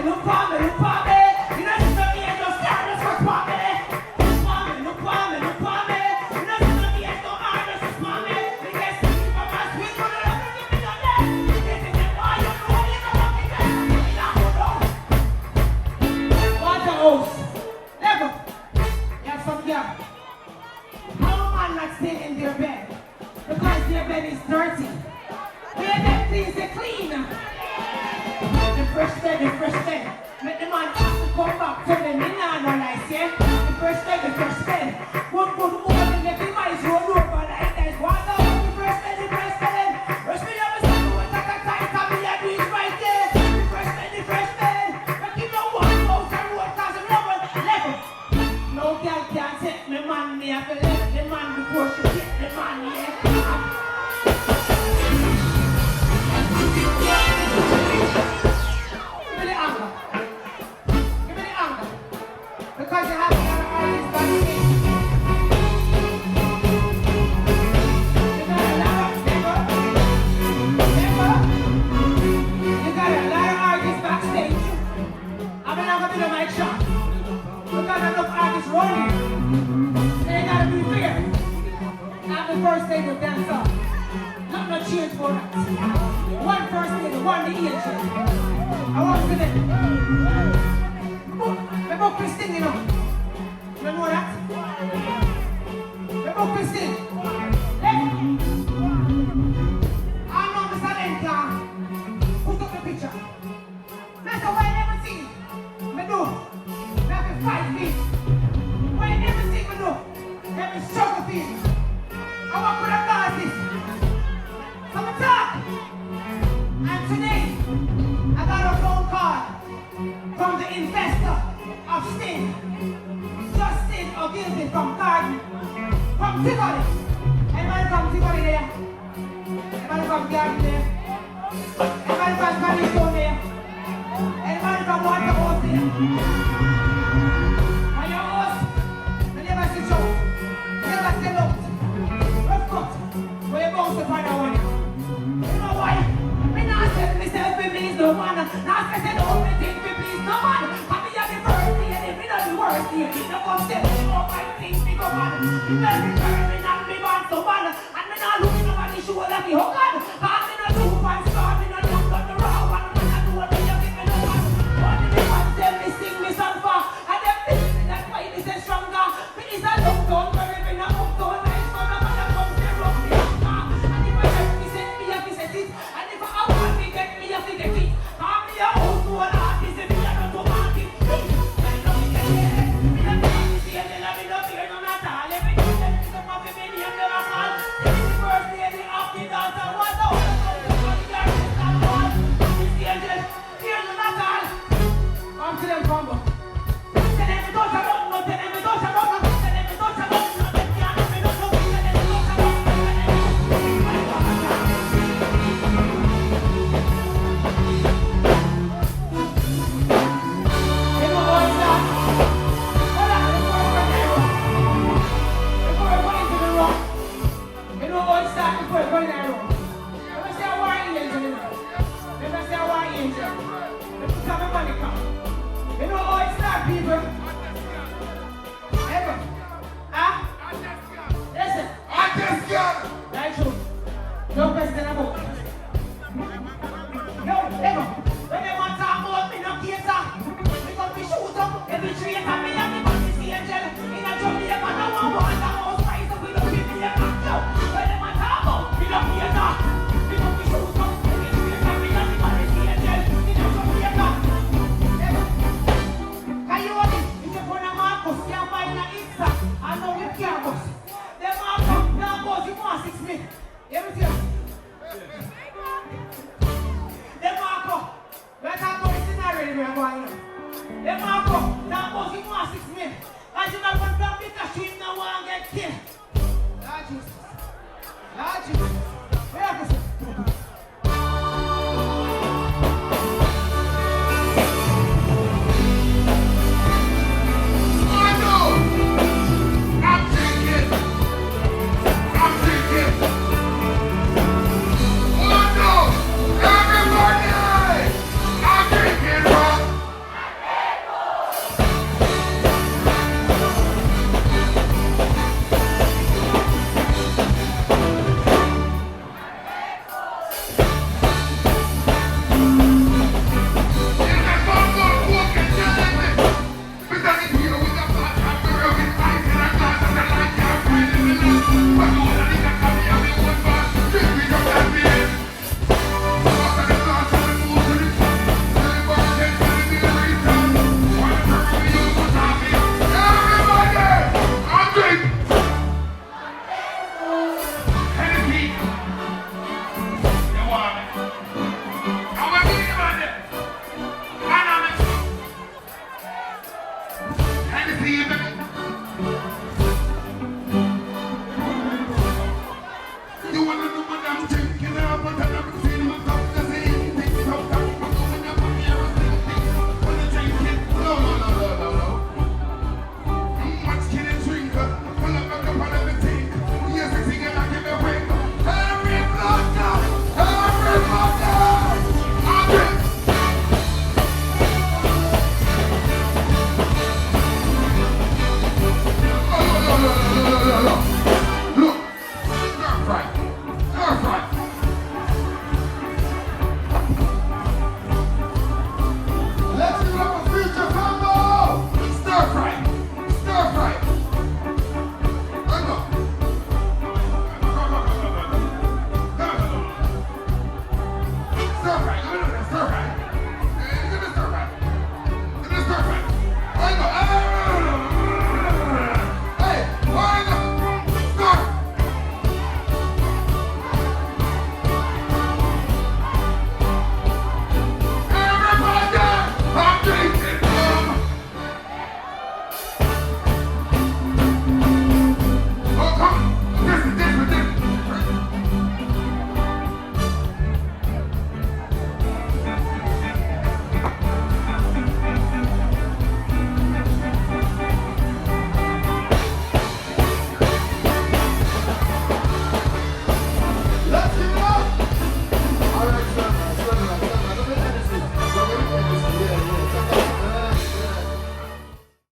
look for me, look for me. You know, she's not here, just stand us for me. Look for me, look for me, look for me. You know, she's not here, no hard, just for me. We get sick from us, we go to love, give me no day. This is the boy, you know, you know what we get. We don't go down. Water house. Level. You have some gap. How a man not stay in their bed? Because their bed is dirty. Where them things are clean. The fresh bed. Make the man have to come back to them in no lice, yeah? The fresh bed. One good woman and get the mice roll over like that. Water out the fresh bed. Rush me up a second, what take a time, come me and do it right there. The fresh bed. Make him know one house and road cause him love level. No girl can't take me man, me have to let the man before she get the man, yeah? Give me the anger. Because you have a lot of artists backstage. You got a lot of You got a lot of artists backstage. I'm not gonna be the mic shot. Because enough artists rolling. They gotta be fair. I'm the first stage of dancehall. Not no change for that. One first stage, one the angel. I want to them. My book Christine, you know. You know that? My book Christine. Hey. I know Mr. Lenka. Who took the picture? That's what I never see. Me do. Me have 5 feet. What I never see me do. Me have struggle feet. I walk with a glasses. So I talk. And today, I got a phone call from the investor of Sting, Justin Ogilvy from Garden, from Tivoli. Anybody from Tivoli there? Anybody from Garden there? Anybody from Garden there? Anybody from Waterhouse there? And your host, I never see show, never sell out, rough cut, where you bounce to find out one. You know why? Me not tell myself to please no man. Not say no me think to please no man. Happy at the first day and me not the worst day. No come tell me all my things me go on. Me not the first me not me want so man. And me not looking over the shoulder me hug on. Cause me not do one star, me not young on the raw one. Me not do what me young in me no man. One of the fans tell me sing me song for. And them tell me that's why me say stronger. Me is a look down where me not up down. Nice for the man that comes there up me up. And if I have me set me up me set it. And if I want me get me up me get it. Cause me a old school artist and me a not to market. I know me get it. Me not to market the end and me not fear none at all. Every day them me come up with me name them a call. This is the first day they have the dance and what the whole of the money are in that wall. This the angel, fear none at all. Come to them Fambo. Tell them me don't shut up, no tell them me don't shut up. Tell them me don't shut up, no them can't me don't shut up. Tell them me don't shut up, tell them me no question about it. Yo, ever. When they want to talk about me, no cater. Me got me shoot up every tree and me and me got this angel. In a Jamaica, no one want a house price, so we don't give me a back now. When they want to talk about me, no cater. Me got me shoot up every tree and me and me got this angel. In a Jamaica. Ever. Can you hold it? If you put a Marcus, can't buy an Insta. I know you can't bus. Them Marcus, now boss, you want 6 minutes. Everything. Them Marco, let's talk about the scenario we are going on. Them Marco, now boss, you want 6 minutes. As you got one from the street, no one get killed. Lord Jesus.